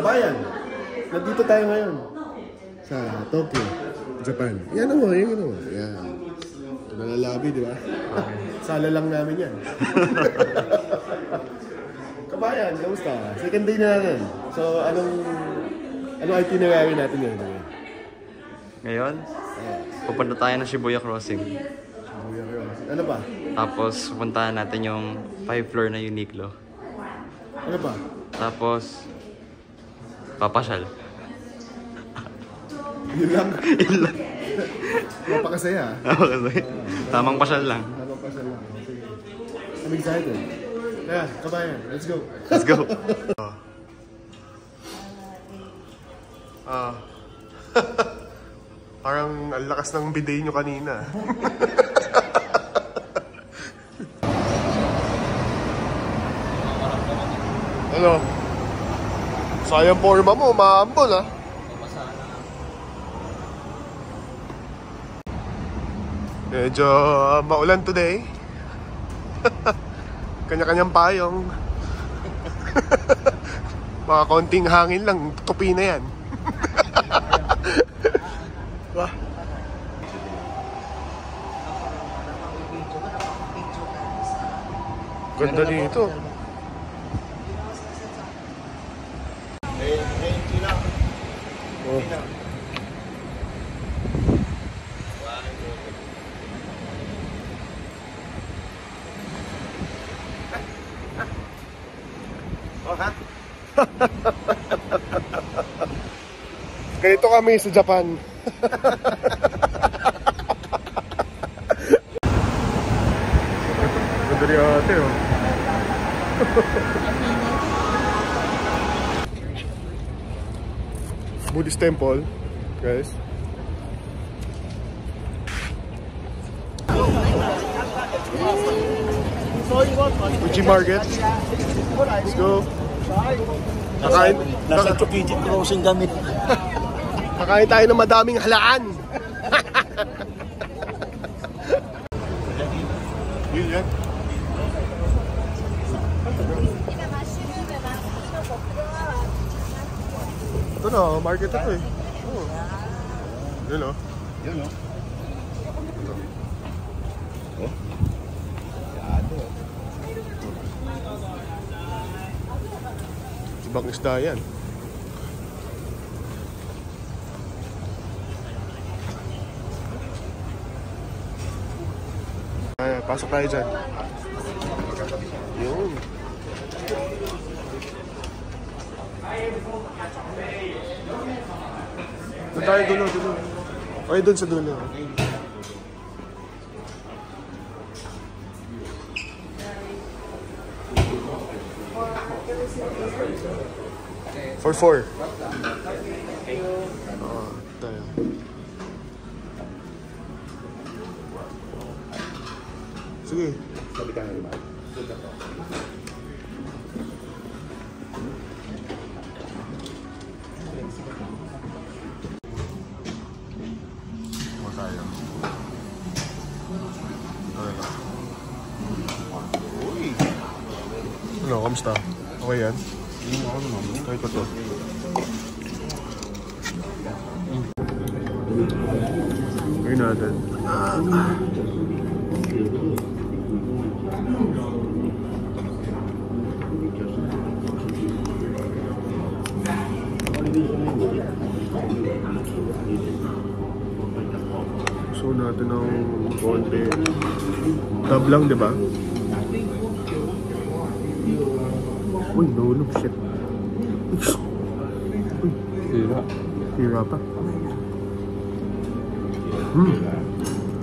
Bayan, nandito tayo ngayon sa Tokyo, Japan. Yan o, yan o. Yan. Nalalabi, di ba? Sala lang namin yan. Kabayan, kamusta? Second day na natin. So, anong itinerary natin ngayon? Ngayon, pupunta tayo ng Shibuya Crossing. Shibuya Crossing. Ano pa? Tapos, pupuntahan natin yung 5th floor na Uniqlo. Ano pa? Tapos, papasyal. Yun lang. Yun lang. Mapakasaya. Mapakasaya. Tamang pasyal lang. Tamang pasyal lang. Sige. I'm excited. Yeah, kabayan. Let's go. Let's go. Parang ang lakas ng bidet nyo kanina. Ano? Sayang forma mo, maambol ha. Medyo maulan today. Kanya-kanyang payong. Mga konting hangin lang, tupi na yan. Wah. Ganda dito. Oh. Ganito kami sa Japan. Ganda rin ate oh. Buddhist temple, guys. Uchi Market. Let's go. Kakain. Nasa Tsukiji Crossing kami. Kakain tayo ng madaming halaan. Yun yan. Ito na, market ito eh. Oh. Yun o. Yun o. Oh. Ibang isda yan. Ay, pasok tayo dyan. Yun. Doon tayo, dulo. Okay, doon sa dulo. For 4. Tayo. Sige. Sabi ka na rin ba? Ano, kamusta? Okay yan? Ako naman. Kahit pa to. Gawin natin. So natin ng konti. Tab lang, di ba? Uy, nahulog, shit. Uy, hira pa.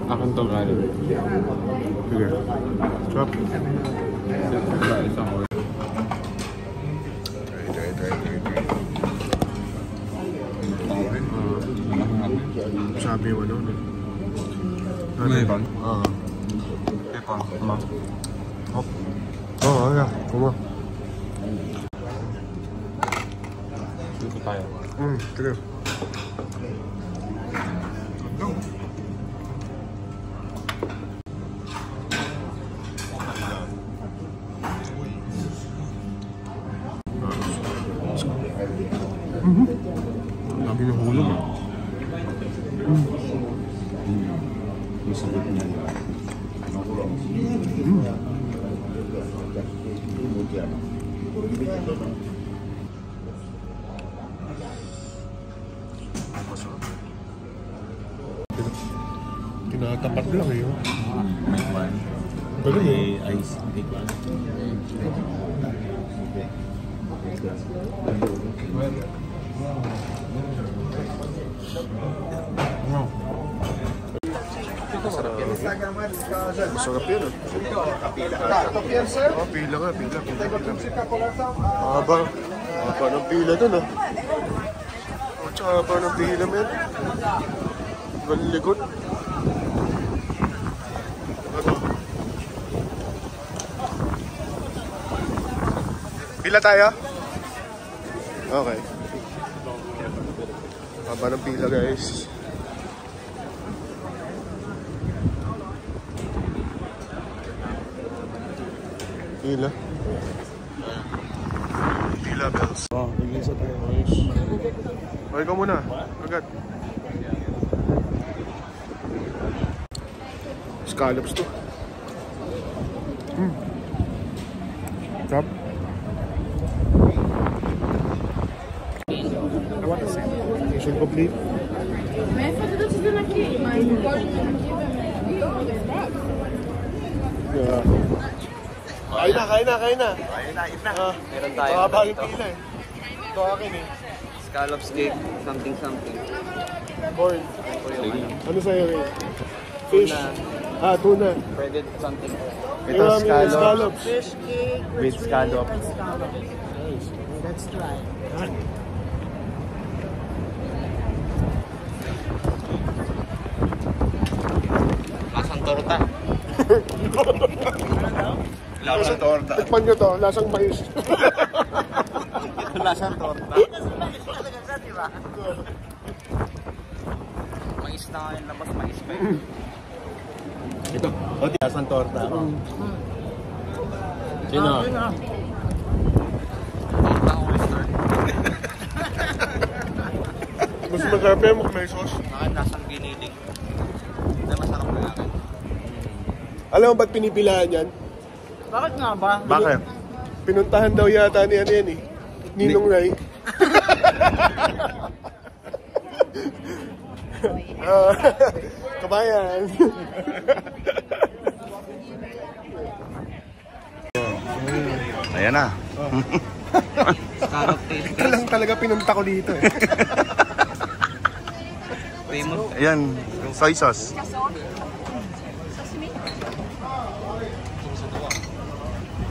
Akin to galing. Sige. Chop. Sabi mo ano? Mayroon? Oo. Ito. Ano? Hop. Oo, aga. Kuma. Dito tayo. Sige. Lagi na hulog. Masakit niya. Tinatapat lang eh. May one. Galing eh. May ice. Big one. Wow. Masarap yun ah. Oh, pila nga, pila. Haba ng pila dun ah. Oh, tsaka haba ng pila men. Galikot. Ano? Pila tayo? Okay. Haba ng pila guys. Pila. Pila bells. Oh, nag-isa tayo guys. Okay ka muna. Agad. Scallops to. Top. I want the same. Mission complete. Mais foi tudo isso aqui, mas não pode Yeah. Kain na. Kain na. Meron tayo. Mahaba yung pila eh. Ito akin eh. Scallops cake, something. Corn. Ano sa'yo eh? Fish. Tuna. Pwede something. Ito scallops. Fish cake With scallop. Let's try. Lasang torta. Lasang torta. Tikman nyo to, lasang mais. Lasang torta. Mais na ngayon labas, mais pa yun. Ito. O, lasang torta. Sino? Torta ko western. Mas masarap yan mo kung may sauce. Lasang giniling. Hindi masarap na yan. Alam mo ba't pinipilahan yan? Bakit nga ba? Bakit? Pinuntahan daw yata ni ano yan eh. Ninong Ray. Kabayan. Ayan na. Ito lang talaga pinunta ko dito eh. Ayan, soy sauce.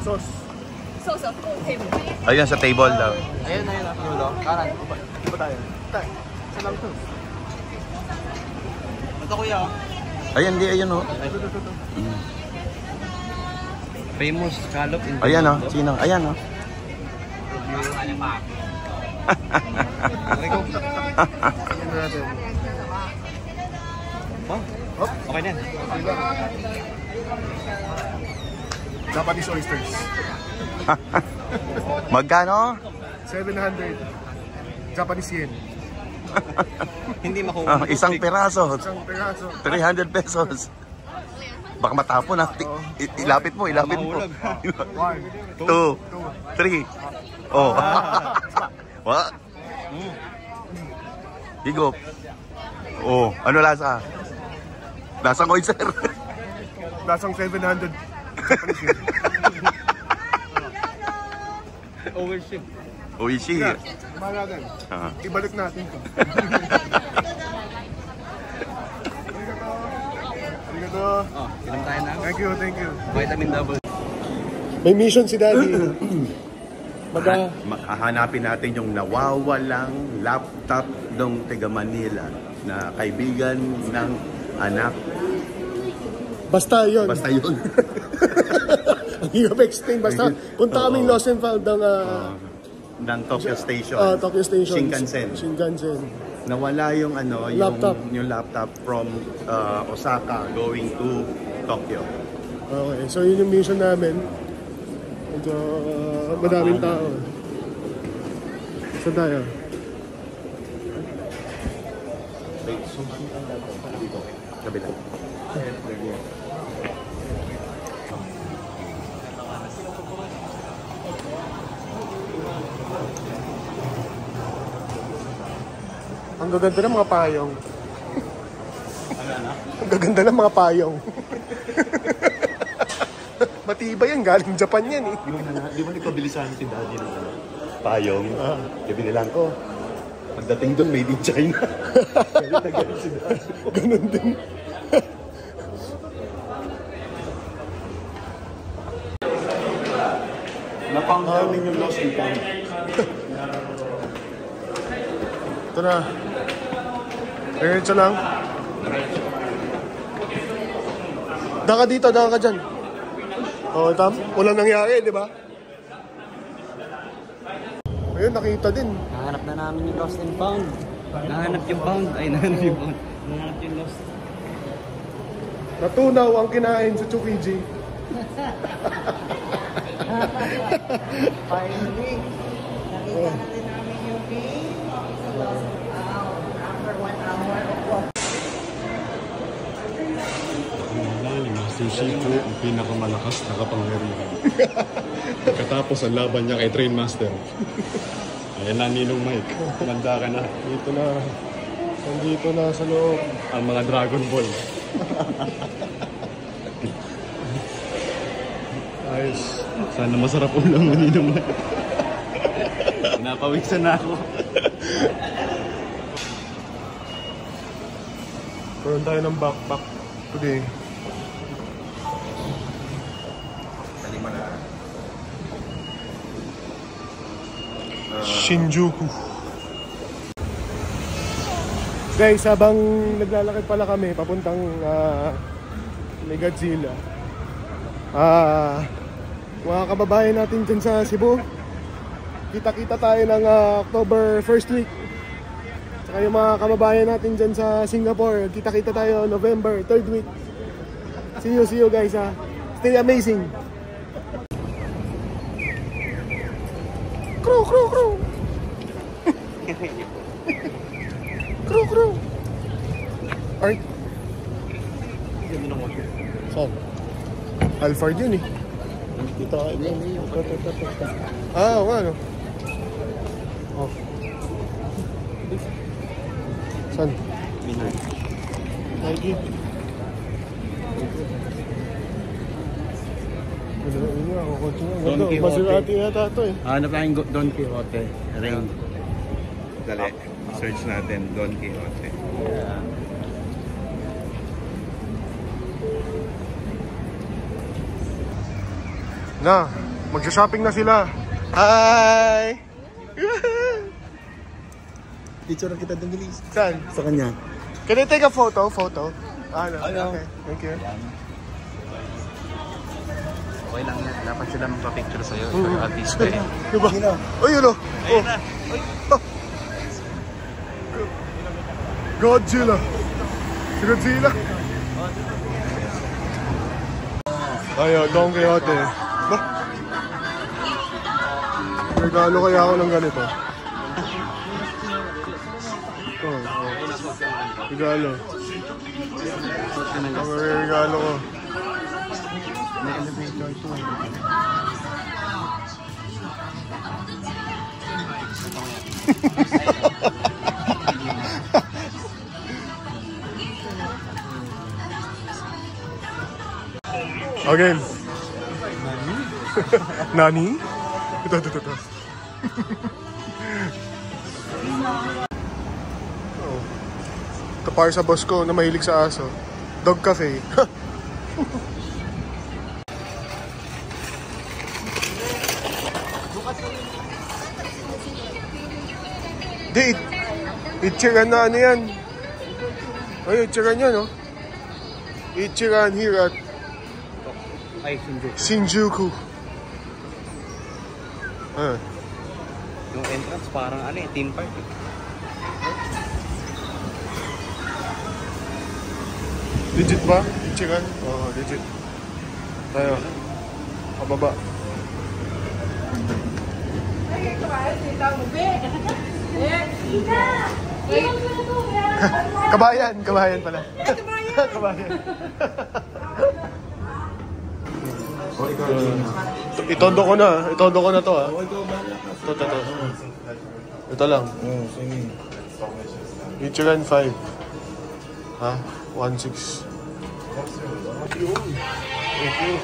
Sauce. Ayan sa table daw. Ayun, Lolo. Karan. Iba tayo. Saan lang to? Ito kuya. Ayan, ayun oh. Famous scallop in Ayan oh, sino? Ayan oh. Tingnan natin. Okay na. Japanese oysters. Magkano? 700. Japanese yen. Hindi makuha. Isang piraso. Isang peraso. 300 pesos. Baka matapon na. Ilapit mo. 1, 2, 3. Oh. What? Higop. Oh, ano lasa? Lasang oyster. Lasang 700. Japanese yen. Overship. Oishi. Mahal natin. Ibalik natin to. Arigato. Inom tayo na. Thank you. Vitamin double. May mission si Daddy. Hahanapin natin yung nawawalang laptop ng taga Manila na kaibigan ng anak. Basta yun. Basta yun. Ang hirap explain. Basta punta kaming lost and found ng Tokyo Station. Tokyo Station. Shinkansen. Nawala yung Laptop. yung laptop from Osaka going to Tokyo. Okay, so yun yung mission namin. Medyo madaming tao. Saan tayo? Dito. Kabila. Ang gaganda ng mga payong. Ang gaganda ng mga payong. Matibay yan, galing Japan yan eh. Di ba nagpabili sa amin si Daddy ng payong? Kaya binilang ko. Pagdating doon, made in China. Galit na galit si Daddy. Ganun din. Napang namin yung lost and found. Ito na. Diretso lang. Daka dito, daka ka dyan. Oo, Tam. Walang nangyari, di ba? Ayun, nakita din. Nahanap na namin yung lost and found. Nahanap yung found. Ay, nahanap yung found. Nahanap yung lost. Natunaw ang kinain sa Chukiji. Finally, nakita na din namin yung game. After 1 hour of walk. Si Shifu, ang pinakamalakas na kapangyarihan. Katapos ang laban niya kay Train Master. Ayan na, Ninong Mike. Manda ka na. Dito na. Nandito na sa loob. Ang mga Dragon Ball. Ayos. Sana masarap ulam mo, Ninong Mike. Napawisan na ako. Karoon tayo ng backpack today. Shinjuku. Guys, habang naglalakad pala kami papuntang may Godzilla, mga kababayan natin dyan sa Cebu, kita-kita tayo ng October 1st week. Saka yung mga kababayan natin dyan sa Singapore, kita-kita tayo November 3rd week. See you guys ha. Stay amazing. Crew. Crew. Alright. Saan? Alphard yun eh. Dito ka. Oo nga no. Oh. Saan? Nike. Don Quixote. Maserati yata ito eh. Hanap namin Don Quixote. Ring. Dali. Search natin, Don Quixote. Na, magsha-shopping na sila. Hi! Picture kita doon, bilis. Saan? Sa kanya. Can I take a photo? Ano? Okay, thank you. Okay lang yan. Dapat sila magpa-picture sa'yo. For artist eh. Diba? Ay, yun o. Ayun na. Godzilla. Si Godzilla. Ayaw, Don Quixote. Ba? Regalo kaya ako ng ganito. Regalo. Ang regalo ko. May elevator ito. Again. Nani? Ito. Oh. Ito para sa boss ko na mahilig sa aso. Dog cafe. Di, Ichiran na ano yan. Ay, Ichiran yan, no? Ichiran here at Ay, Shinjuku. Shinjuku. Yung entrance parang ano eh, theme park eh. Legit ba? Ichiran? Oo, legit. Tayo. Pababa. Kabayan pala. Kabayan. Itondo ko na to ah. Ito. Ito lang. Ichiran 5. Ha? 1.6. Thank you.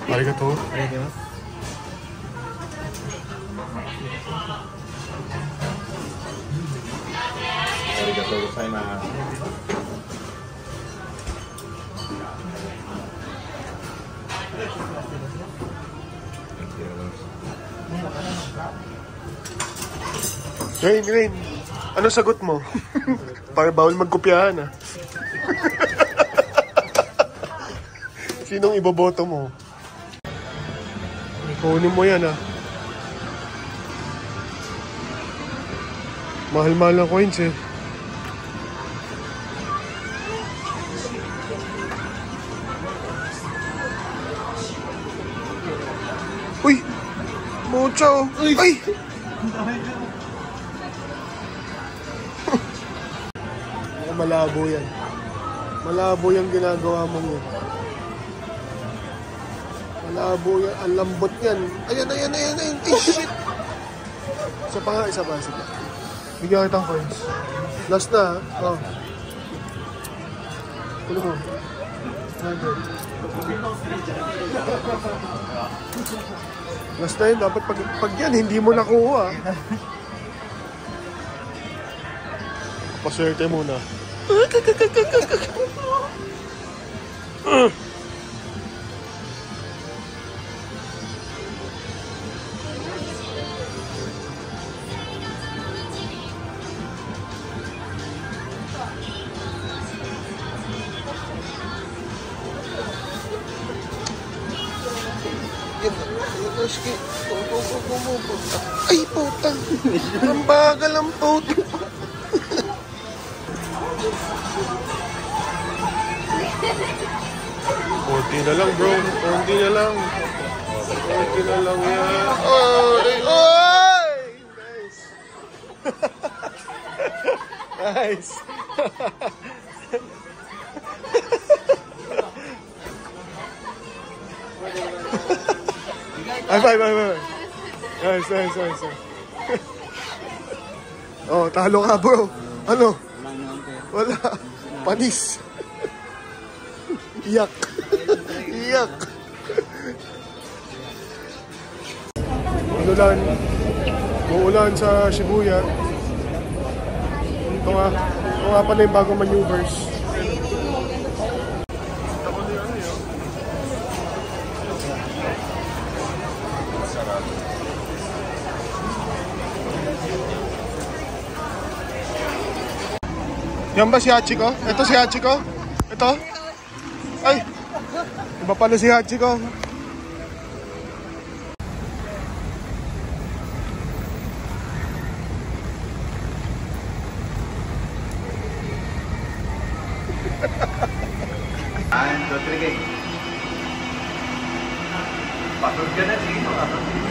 Arigato. Arigatou gozaimasu. Rain. Ano sagot mo? Para bawal magkopyahan ah. Sinong iboboto mo? Kunin mo yan ah. Mahal-mahal ng coins eh. Uy! Mucha oh! Ay! Malabo yan. Malabo yung ginagawa mong yun. Malabo yan. Ang lambot yan. Ayan. Ay, shit! Isa pa. Bigyan kitang coins. Last na, ha? Oh. Kulo mo. 100. Last na yun. Dapat pag yan, hindi mo nakuha. Paswerte muna. Ay, puta! Ang bagal ang puta! Konti na lang, bro. Konti na lang yan. Oy! Nice! Bye. Nice. Oh, talo ka, bro. Ano? Wala. Panis. Iyak. Uulan sa Shibuya. Ito nga pala yung bagong maneuvers. Yan ba si Hachiko? Ito si Hachiko? Ito? Ay! Iba pala si Hachiko. Pasok ka na, sige.